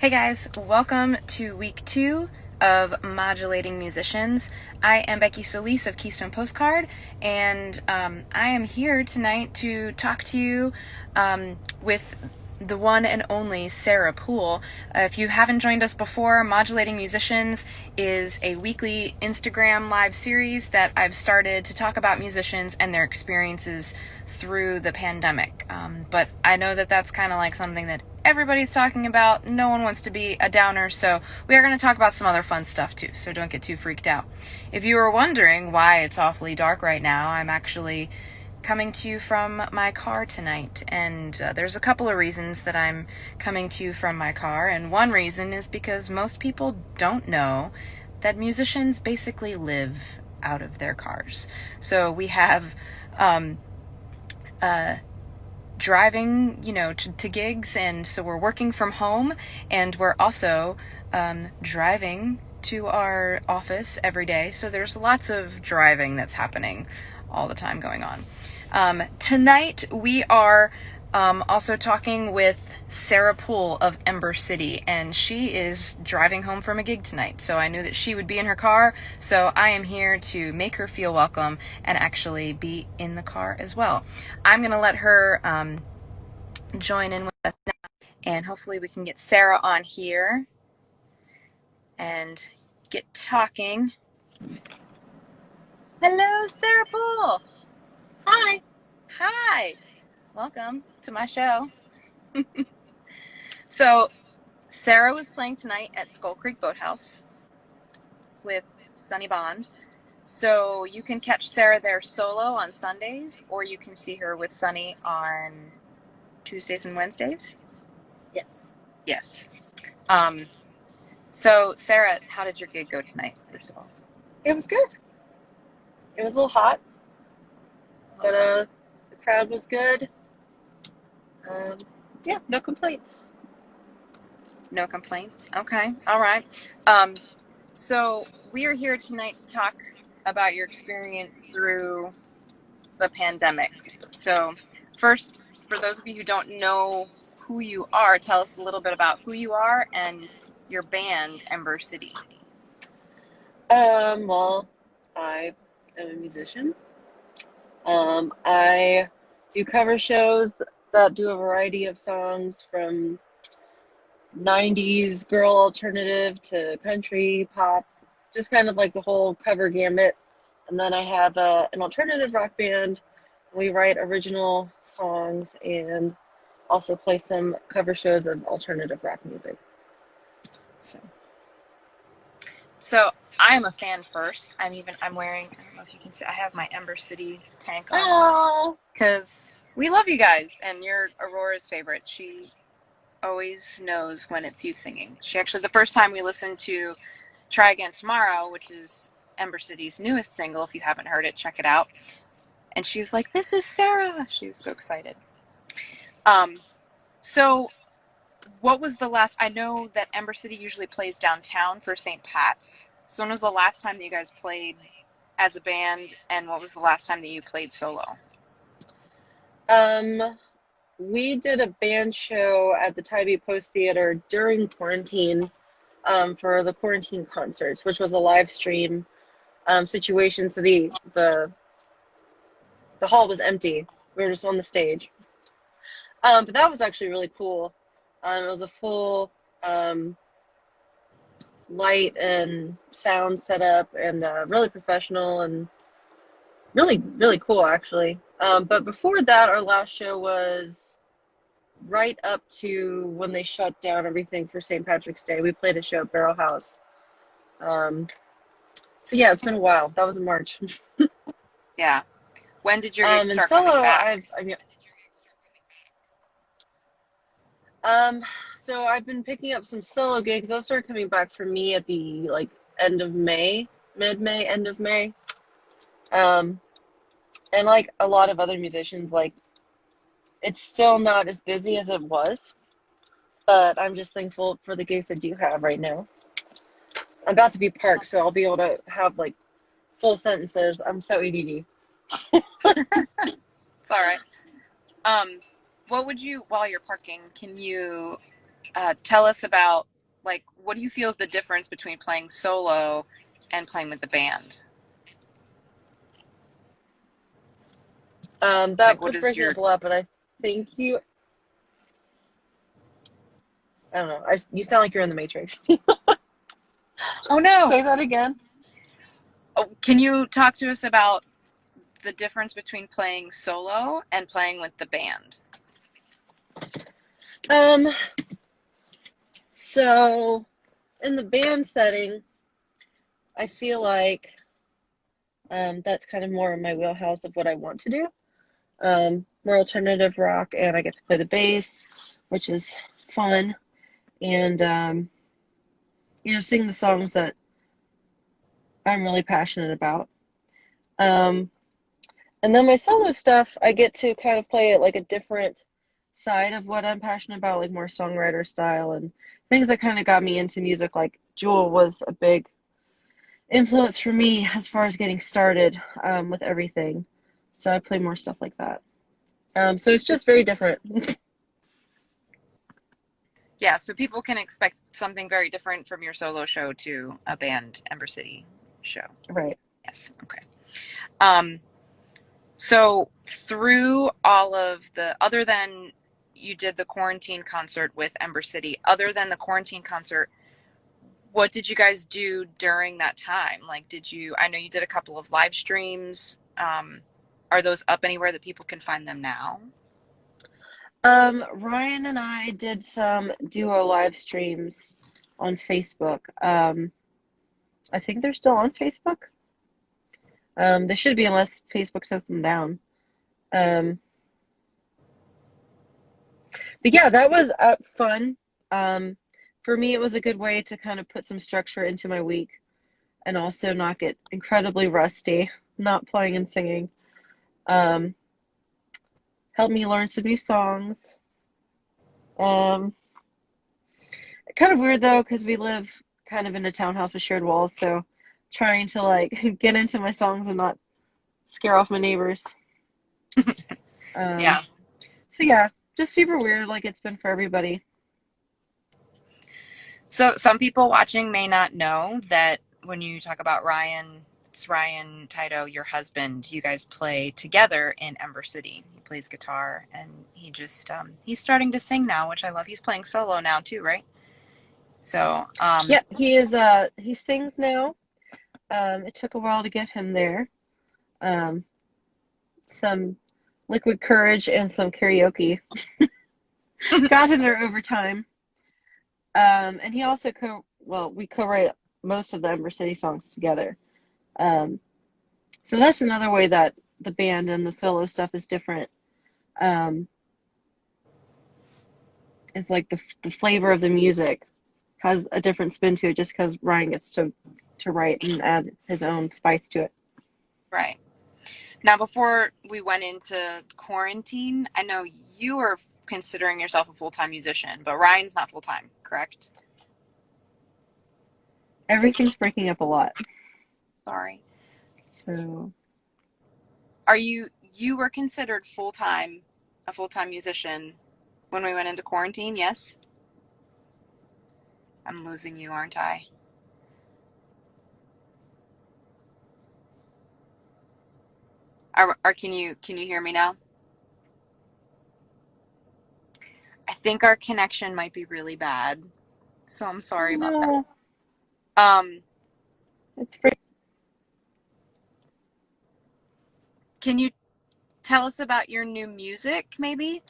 Hey guys, welcome to week 2 of Modulating Musicians. I am Becky Solis of Keystone Postcard, and I am here tonight to talk to you with the one and only Sarah Poole. If you haven't joined us before, Modulating Musicians is a weekly Instagram live series that I've started to talk about musicians and their experiences through the pandemic. But I know that that's kind of like something that everybody's talking about. No one wants to be a downer, so we are going to talk about some other fun stuff too, so don't get too freaked out. If you were wondering why it's awfully dark right now, I'm actually coming to you from my car tonight, and there's a couple of reasons that I'm coming to you from my car, and one reason is because most people don't know that musicians basically live out of their cars. So we have driving, to gigs, and so we're working from home, and we're also driving to our office every day. So there's lots of driving that's happening all the time going on. Tonight we are also talking with Sarah Poole of Ember City, and she is driving home from a gig tonight. So I knew that she would be in her car, so I am here to make her feel welcome and actually be in the car as well. I'm going to let her join in with us now, and hopefully we can get Sarah on here and get talking. Hello, Sarah Poole. Hi. Hi. Welcome to my show. So, Sarah was playing tonight at Skull Creek Boathouse with Sunny Bond. So you can catch Sarah there solo on Sundays, or you can see her with Sunny on Tuesdays and Wednesdays. Yes. Yes. Um, so Sarah, how did your gig go tonight, first of all? It was good. It was a little hot, but Okay. the crowd was good. Um, yeah, no complaints. No complaints. Okay. All right. Um, so we are here tonight to talk about your experience through the pandemic. So first, for those of you who don't know who you are, tell us a little bit about who you are and your band, Ember City. Well, I am a musician. I do cover shows that do a variety of songs from 90s girl alternative to country, pop, just kind of like the whole cover gamut. And then I have an alternative rock band. We write original songs and also play some cover shows of alternative rock music. So, So I am a fan first. I'm wearing, I don't know if you can see, I have my Ember City tank on oh, because we love you guys and you're Aurora's favorite. She always knows when it's you singing. She actually, the first time we listened to Try Again Tomorrow, which is Ember City's newest single, if you haven't heard it, check it out. And she was like, "This is Sarah." She was so excited. Um, so what was the last? I know that Ember City usually plays downtown for St. Pat's. So when was the last time that you guys played as a band, and what was the last time that you played solo? um, we did a band show at the Tybee Post Theater during quarantine, for the quarantine concerts, which was a live stream situation. So the hall was empty. We were just on the stage. But that was actually really cool. It was a full light and sound setup and really professional and really, really cool, actually. But before that, our last show was right up to when they shut down everything for St. Patrick's Day. We played a show at Barrel House. Um, so yeah, it's been a while. That was in March. Yeah. When did your gigs And start solo, coming back? um, so I've been picking up some solo gigs. Those started coming back for me at the like end of May, mid-May, end of May. Um, and like a lot of other musicians, like it's still not as busy as it was, but I'm just thankful for the gigs I do have right now. I'm about to be parked, so I'll be able to have like full sentences. I'm so ADD. It's all right. Um, what would you, while you're parking, can you tell us about, like, what do you feel is the difference between playing solo and playing with the band? Like, That what was is breaking your? up a lot, but I think you. I don't know. You sound like you're in the Matrix. Oh no! Say that again. Oh, can you talk to us about the difference between playing solo and playing with the band? Um, so in the band setting, I feel like that's kind of more in my wheelhouse of what I want to do. More alternative rock, and I get to play the bass, which is fun, and sing the songs that I'm really passionate about. Um, and then my solo stuff, I get to kind of play it like a different side of what I'm passionate about, like more songwriter style and things that kind of got me into music. Like Jewel was a big influence for me as far as getting started with everything. So I play more stuff like that. So it's just very different. Yeah, so people can expect something very different from your solo show to a band Ember City show. Right. Yes. Okay. Um, so through all of the, other than you did the quarantine concert with Ember City, other than the quarantine concert, what did you guys do during that time? Like, I know you did a couple of live streams. Are those up anywhere that people can find them now? Ryan and I did some duo live streams on Facebook. I think they're still on Facebook. They should be unless Facebook took them down. Um, but yeah, that was fun. Um, for me, it was a good way to kind of put some structure into my week and also not get incredibly rusty, not playing and singing. Um, Helped me learn some new songs. Um, Kind of weird though, because we live kind of in a townhouse with shared walls, so trying to like get into my songs and not scare off my neighbors. Um, Yeah. so yeah, just super weird, like it's been for everybody. So some people watching may not know that when you talk about Ryan, it's Ryan Tito, your husband. You guys play together in Ember City. He plays guitar, and he's starting to sing now, which I love. He's playing solo now too, right? So Yeah, he sings now. It took a while to get him there. Um, some liquid courage and some karaoke got him there over time. And he also we co-write most of the Ember City songs together. Um, so that's another way that the band and the solo stuff is different. Um, it's like the flavor of the music has a different spin to it just because Ryan gets to write and add his own spice to it. right. Now, before we went into quarantine, I know you were considering yourself a full-time musician, but Ryan's not full-time, correct? Is he? Everything's breaking up a lot. Sorry. So Are you were considered full-time, a full-time musician when we went into quarantine? Yes. I'm losing you, aren't I? Can you hear me now? I think our connection might be really bad, so I'm sorry about that. no, Um, it's break. can you tell us about your new music, maybe?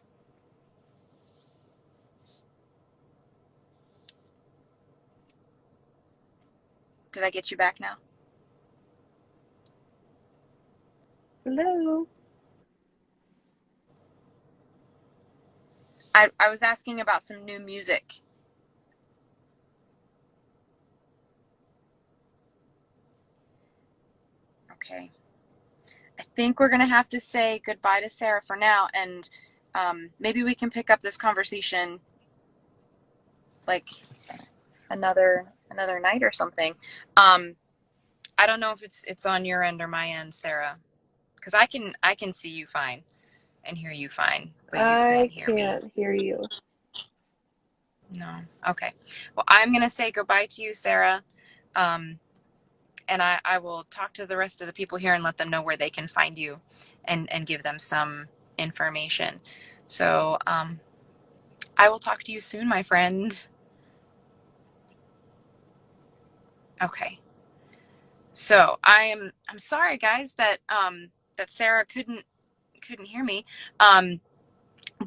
Did I get you back now? Hello. I was asking about some new music. Okay. I think we're gonna have to say goodbye to Sarah for now, and maybe we can pick up this conversation like another night or something. Um, I don't know if it's on your end or my end, Sarah, because I can see you fine and hear you fine, but you can't I hear me. can't hear you. No. Okay. Well, I'm going to say goodbye to you, Sarah. Um, and I will talk to the rest of the people here and let them know where they can find you and give them some information. So I will talk to you soon, my friend. Okay. So I'm sorry guys that that Sarah couldn't hear me. Um,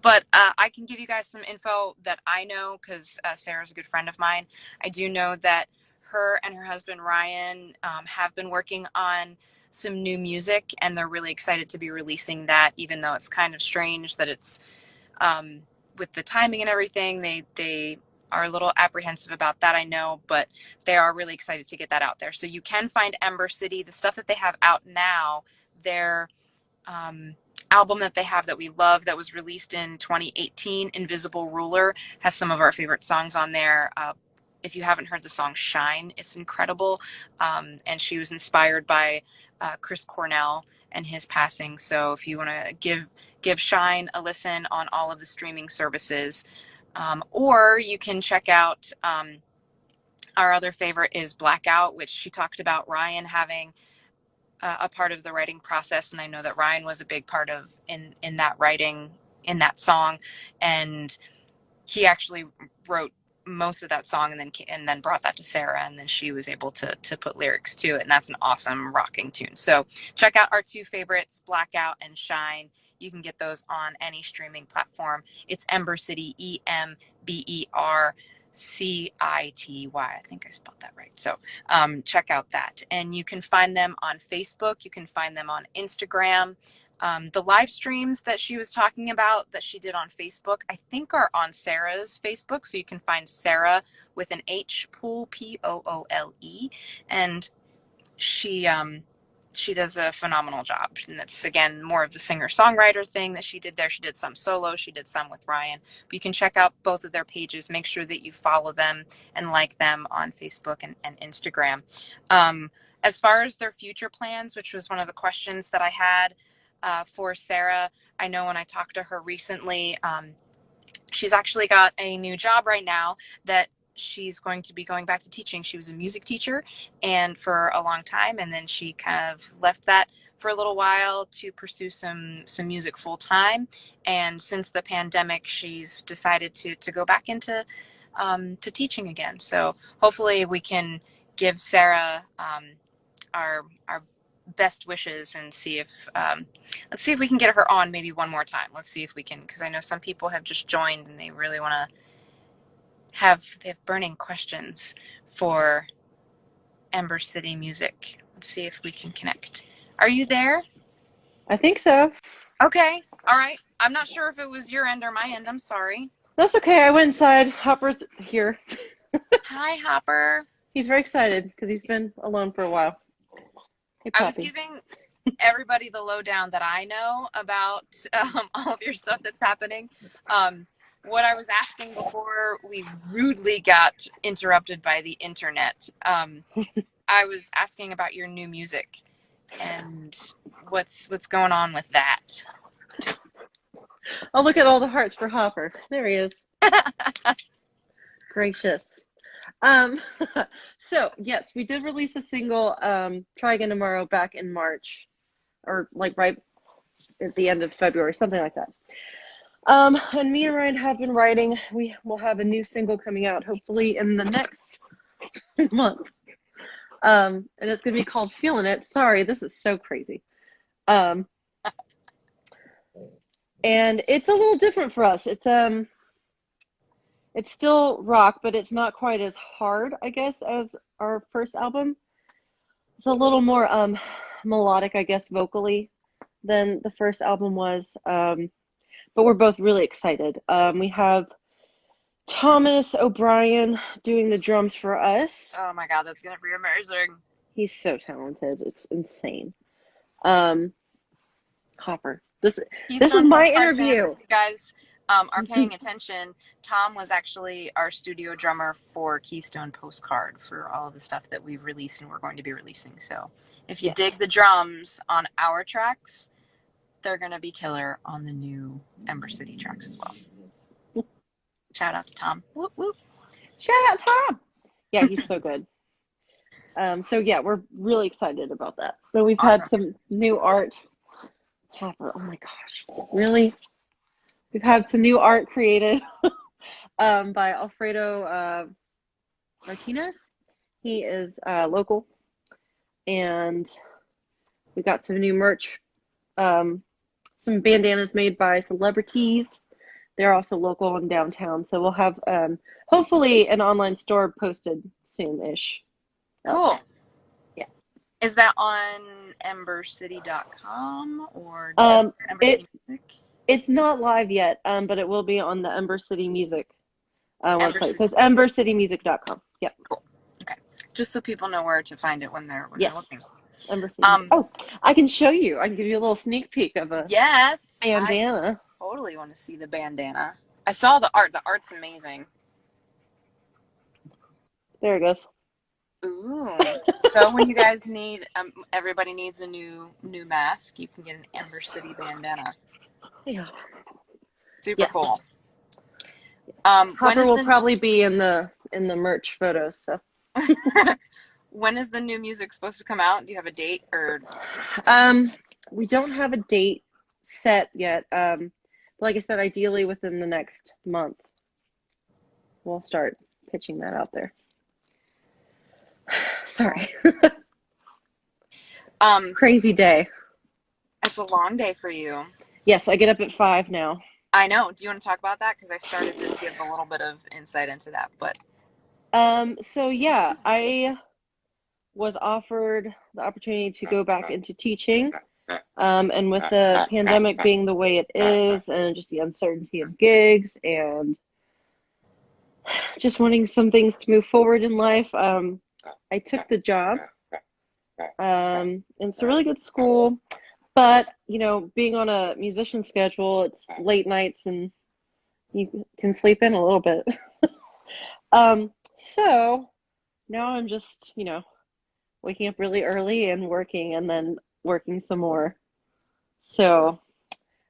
but I can give you guys some info that I know because Sarah's a good friend of mine. I do know that her and her husband Ryan have been working on some new music, and they're really excited to be releasing that. Even though it's kind of strange that it's um, with the timing and everything, they are a little apprehensive about that. I know, but they are really excited to get that out there. So you can find Ember City, the stuff that they have out now. They're um, album that they have that we love that was released in 2018, Invisible Ruler, has some of our favorite songs on there. If you haven't heard the song Shine, it's incredible. And she was inspired by Chris Cornell and his passing. So if you want to give Shine a listen on all of the streaming services, or you can check out our other favorite is Blackout, which she talked about Ryan having a part of the writing process, and I know that Ryan was a big part of in that writing in that song, and he actually wrote most of that song and then brought that to Sarah, and then she was able to put lyrics to it, and that's an awesome rocking tune. So check out our two favorites, Blackout and Shine. You can get those on any streaming platform. It's Ember City, EMBERCITY. I think I spelled that right. So check out that. And you can find them on Facebook. You can find them on Instagram. The live streams that she was talking about that she did on Facebook, I think are on Sarah's Facebook. So you can find Sarah with an H, Poole, Poole. And she does a phenomenal job. And it's again more of the singer-songwriter thing that she did there. She did some solo, she did some with Ryan. But you can check out both of their pages. Make sure that you follow them and like them on Facebook and Instagram. As far as their future plans, which was one of the questions that I had for Sarah, I know when I talked to her recently, she's actually got a new job right now that she's going to be going back to teaching. She was a music teacher and for a long time, and then she kind of left that for a little while to pursue some music full time. And since the pandemic, she's decided to go back into to teaching again. So hopefully we can give Sarah our best wishes and see if let's see if we can get her on maybe one more time. Let's see if we can, because I know some people have just joined and they really want to they have burning questions for Ember City music. Let's see if we can connect. Are you there? I think so. Okay. All right. I'm not sure if it was your end or my end. I'm sorry. That's okay. I went inside. Hopper's here. Hi, Hopper. He's very excited because he's been alone for a while. Hey, I was puppy. giving everybody the lowdown that I know about all of your stuff that's happening. What I was asking before we rudely got interrupted by the internet, I was asking about your new music and what's going on with that. Oh, look at all the hearts for Hopper. There he is. Gracious. Um, so yes, we did release a single, Try Again Tomorrow, back in March, or like right at the end of February, something like that. And me and Ryan have been writing. We will have a new single coming out hopefully in the next month. And it's gonna be called Feeling It. Sorry, this is so crazy. Um, and it's a little different for us. It's still rock, but it's not quite as hard, I guess, as our first album. It's a little more melodic, I guess, vocally than the first album was. But we're both really excited. We have Thomas O'Brien doing the drums for us. Oh my God, that's gonna be amazing. He's so talented. It's insane. Um, Hopper, this is Keystone my Postcard fans, if interview. you guys are paying attention, Tom was actually our studio drummer for Keystone Postcard for all of the stuff that we've released and we're going to be releasing. So if you Yes. dig the drums on our tracks, they're going to be killer on the new Ember City tracks as well. Shout out to Tom. Whoop whoop. Shout out Tom. Yeah, he's so good. So yeah, we're really excited about that. So we've had Awesome. some new art. Oh my gosh, really? We've had some new art created by Alfredo Martinez. He is local, and we got some new merch. Some bandanas made by celebrities. They're also local in downtown, so we'll have hopefully an online store posted soon-ish out Cool. there. Yeah. Is that on embercity.com or Um, Ember it City Music? it's not live yet, but it will be on the Ember City Music Ember website. So City. it's embercitymusic.com. Yep. Cool. Okay. Just so people know where to find it when they're Yes. looking. Ember City Music. Um, Oh, I can show you. I can give you a little sneak peek of a yes, I bandana. totally want to see the bandana. I saw the art. The art's amazing. There it goes. Ooh. So when you guys need, everybody needs a new mask, you can get an Ember City bandana. Yeah. Super Yes. cool. When Hopper is will the probably be in the merch photos. So. when is the new music supposed to come out? Do you have a date or? We don't have a date set yet. Like I said, ideally within the next month, we'll start pitching that out there. Sorry. Crazy day. It's a long day for you. Yes, I get up at 5 now. I know. Do you want to talk about that? Because I started to give a little bit of insight into that, but So yeah, I was offered the opportunity to go back into teaching. And with the pandemic being the way it is, and just the uncertainty of gigs, and just wanting some things to move forward in life, I took the job. And it's a really good school, but being on a musician schedule, it's late nights and you can sleep in a little bit. So now I'm just, waking up really early and working, and then working some more. So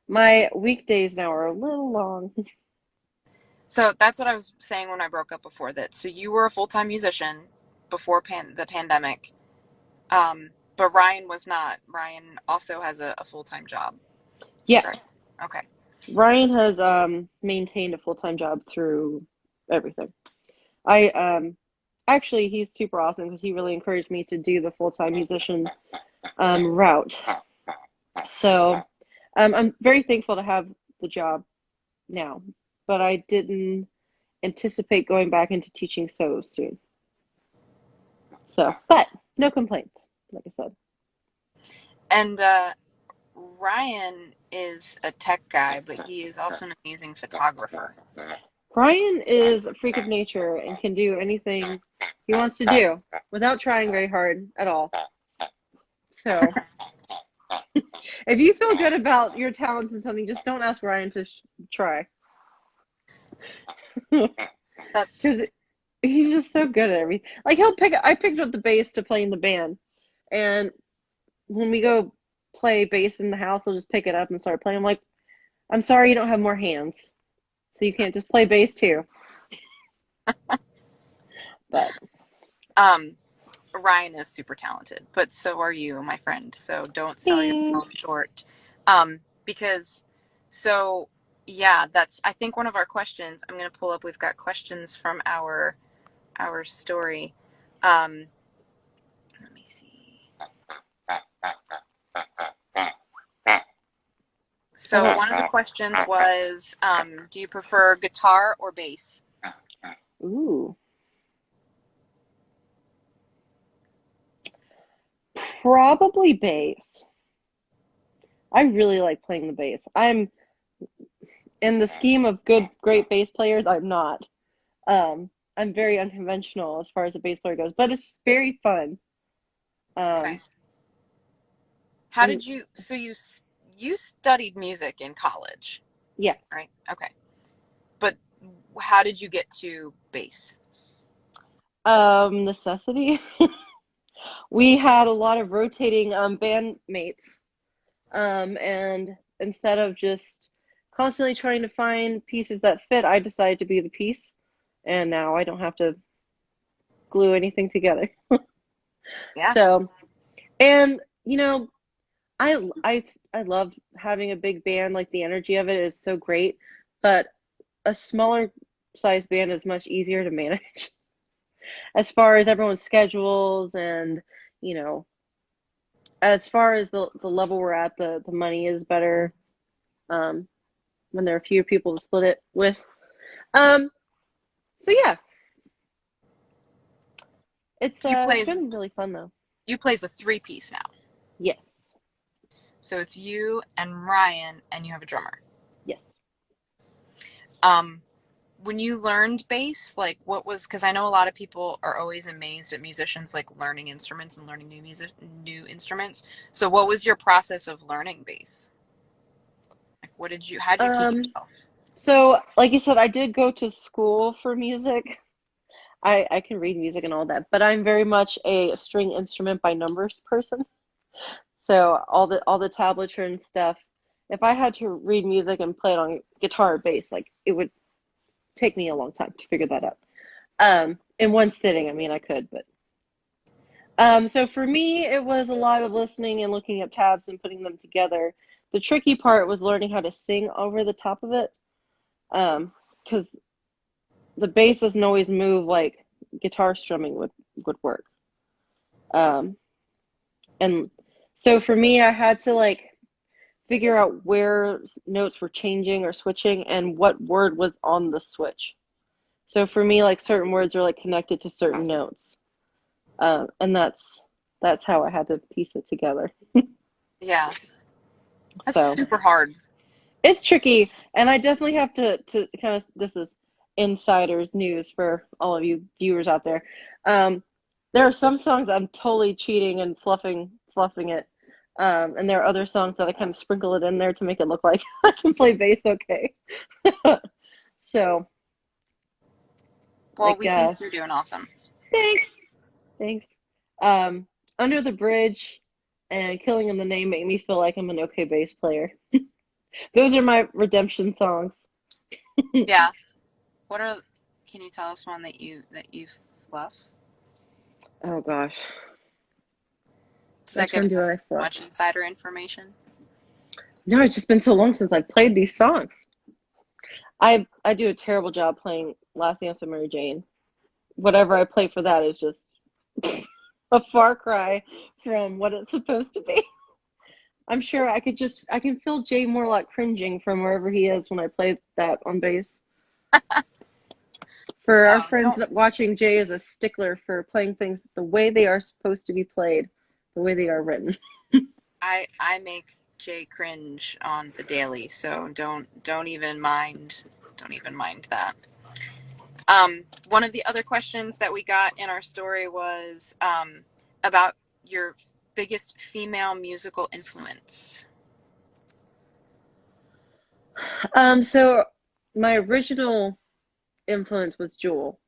my weekdays now are a little long. so that's what I was saying when I broke up before that. So you were a full-time musician before the pandemic, but Ryan was not. Ryan also has a full-time job, Yeah, correct? Okay. Ryan has maintained a full-time job through everything. I actually, he's super awesome because he really encouraged me to do the full-time musician route. So I'm very thankful to have the job now, but I didn't anticipate going back into teaching so soon. So, but no complaints, like I said. And Ryan is a tech guy, but he is also an amazing photographer. Ryan is a freak of nature and can do anything he wants to do without trying very hard at all. So, if you feel good about your talents in something, just don't ask Ryan to try. That's Because he's just so good at everything. Like I picked up the bass to play in the band, and when we go play bass in the house, I'll just pick it up and start playing. I'm like, I'm sorry you don't have more hands, so you can't just play bass too. But Ryan is super talented, but so are you, my friend. So don't sell thanks. yourself short. Because so yeah, that's I think one of our questions. I'm gonna pull up. We've got questions from our story. Let me see. So Okay. one of the questions was, do you prefer guitar or bass? Ooh. Probably bass. I really like playing the bass. I'm in the scheme of great bass players, I'm not. I'm very unconventional as far as a bass player goes, but it's very fun. Okay. How And did you? So you studied music in college, yeah, right? Okay. But how did you get to bass? necessity. We had a lot of rotating bandmates, and instead of just constantly trying to find pieces that fit, I decided to be the piece, and now I don't have to glue anything together. Yeah. So, and you know, I love having a big band. Like the energy of it is so great, but a smaller size band is much easier to manage as far as everyone's schedules and you know, as far as the level we're at, the money is better um, when there are fewer people to split it with. Um, so yeah, You it's plays been really fun though. you plays a three-piece now. Yes, So it's you and Ryan, and you have a drummer. yes. Um, when you learned bass, like what was, because I know a lot of people are always amazed at musicians like learning instruments and learning new instruments. So what was your process of learning bass? Like how did you teach Um, yourself? so like you said, I did go to school for music. I can read music and all that, but I'm very much a string instrument by numbers person. So all the tablature and stuff. If I had to read music and play it on guitar or bass, like it would take me a long time to figure that out. In one sitting, I mean, I could, but so for me, it was a lot of listening and looking up tabs and putting them together. The tricky part was learning how to sing over the top of it, because the bass doesn't always move like guitar strumming would work. Um, and so for me, I had to like figure out where notes were changing or switching and what word was on the switch. So for me, like certain words are like connected to certain notes, and that's how I had to piece it together. Yeah, that's So super hard. it's tricky, and I definitely have to kind of this is insider's news for all of you viewers out there. Um, there are some songs I'm totally cheating and fluffing it, and there are other songs that I kind of sprinkle it in there to make it look like I can play bass okay. So Well, like we think you're doing awesome. thanks, thanks. Um, Under the Bridge and Killing in the Name make me feel like I'm an okay bass player. Those are my redemption songs. Yeah. What are, can you tell us one that you fluff? Oh gosh, Is that which one giving do I fluff? much insider information? No, it's just been so long since I played these songs. I do a terrible job playing Last Dance with Mary Jane. Whatever I play for that is just a far cry from what it's supposed to be. I'm sure I can feel Jay Morlock cringing from wherever he is when I play that on bass. For our Oh, friends don't. watching, Jay is a stickler for playing things the way they are supposed to be played, the way they are written. I make Jay cringe on the daily, so don't even mind that. One of the other questions that we got in our story was about your biggest female musical influence. So my original influence was Jewel.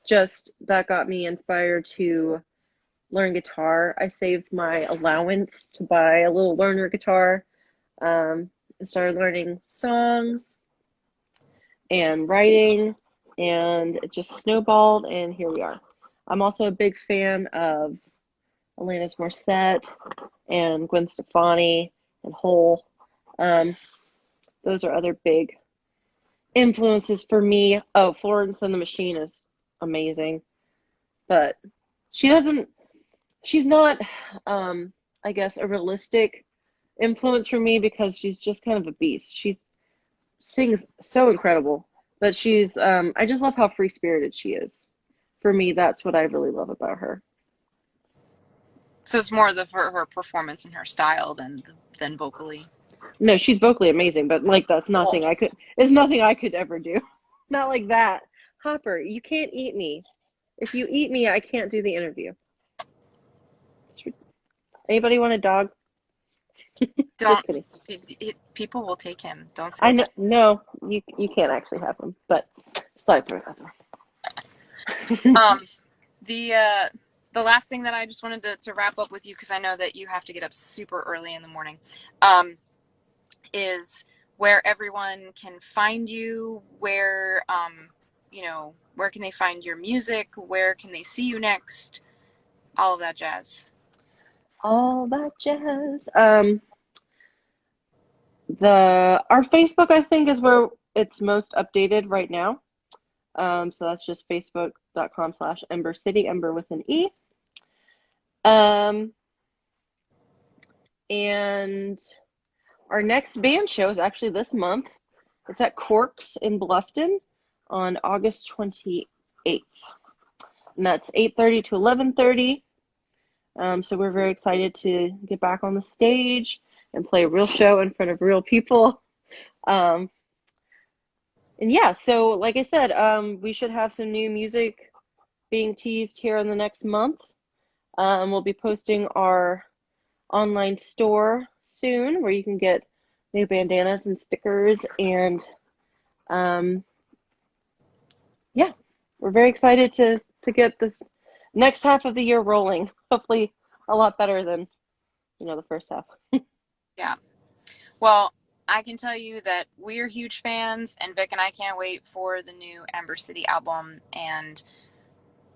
Just that got me inspired to learn guitar. I saved my allowance to buy a little learner guitar. I started learning songs and writing, and it just snowballed, and here we are. I'm also a big fan of Alanis Morissette and Gwen Stefani and Hole. Um, those are other big influences for me. Oh, Florence and the Machine is amazing, but she doesn't she's not I guess a realistic influence for me because she's just kind of a beast. She sings so incredible, but she's I just love how free spirited she is. For me, that's what I really love about her. So it's more the her performance and her style than vocally. No, she's vocally amazing, but like that's Well, nothing I could it's nothing I could ever do. Not like that. Hopper, you can't eat me. If you eat me, I can't do the interview. Anybody want a dog? Just don't. kidding. People will take him. Don't I say know that. no, you can't actually have him, but just thought I'd throw it out there. Um, the uh, the last thing that I just wanted to wrap up with you because I know that you have to get up super early in the morning, is where everyone can find you, where, where can they find your music, where can they see you next, all of that jazz. All that jazz. The our Facebook, I think, is where it's most updated right now. So that's just facebook.com/Ember City, Ember with an E. Um, and our next band show is actually this month. It's at Corks in Bluffton on August 28th. And that's 8:30 to 11:30. So we're very excited to get back on the stage and play a real show in front of real people. Um, and yeah, so like I said, we should have some new music being teased here in the next month. We'll be posting our online store soon where you can get new bandanas and stickers. And um, yeah, we're very excited to get this next half of the year rolling. Hopefully a lot better than, the first half. Yeah. Well, I can tell you that we're huge fans, and Vic and I can't wait for the new Ember City album. And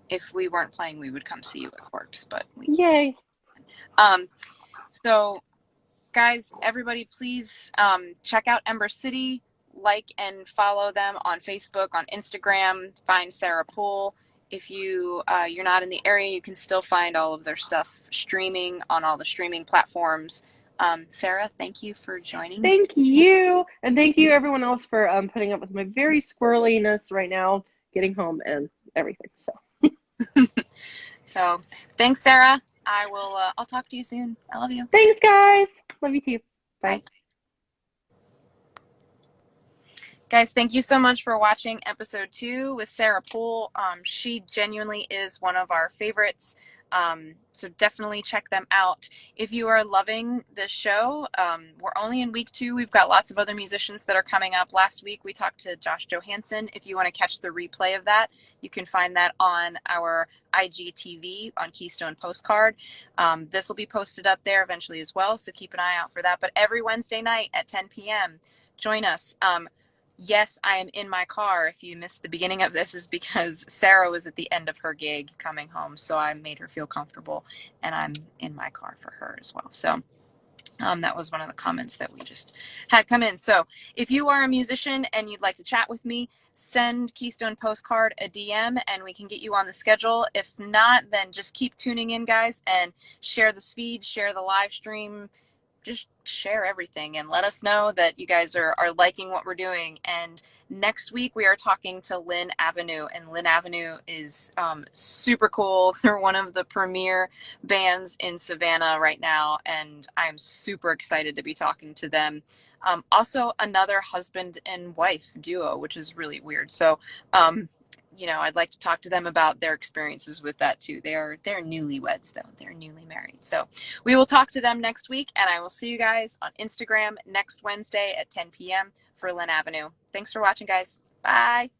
if we weren't playing, we would come see you at Corks, but we. Yay. Um, so guys, everybody, please check out Ember City, like and follow them on Facebook, on Instagram. Find Sarah Poole. If you're not in the area, you can still find all of their stuff streaming on all the streaming platforms. Sarah, thank you for joining me. Thank you. And thank you everyone else for putting up with my very squirreliness right now, getting home and everything. So So thanks, Sarah. I'll talk to you soon. I love you. thanks, guys. Love you too. Bye. Bye. Guys, thank you so much for watching episode 2 with Sarah Poole. She genuinely is one of our favorites. So definitely check them out. If you are loving this show, we're only in week 2. We've got lots of other musicians that are coming up. Last week we talked to Josh Johansson. If you want to catch the replay of that, you can find that on our IGTV on Keystone Postcard. This will be posted up there eventually as well, so keep an eye out for that. But every Wednesday night at 10 p.m., join us. Yes, I am in my car. If you missed the beginning of this, is because Sarah was at the end of her gig coming home, so I made her feel comfortable, and I'm in my car for her as well. So that was one of the comments that we just had come in. So if you are a musician and you'd like to chat with me, send Keystone Postcard a DM and we can get you on the schedule. If not, then just keep tuning in, guys, and share this feed, share the live stream, just share everything and let us know that you guys are liking what we're doing. And next week we are talking to Lynn Avenue, and Lynn Avenue is super cool. They're one of the premier bands in Savannah right now, and I'm super excited to be talking to them. Also another husband and wife duo, which is really weird. So I'd like to talk to them about their experiences with that too. They're newlyweds though. They're newly married. So we will talk to them next week, and I will see you guys on Instagram next Wednesday at 10 p.m. for Lynn Avenue. Thanks for watching, guys. Bye.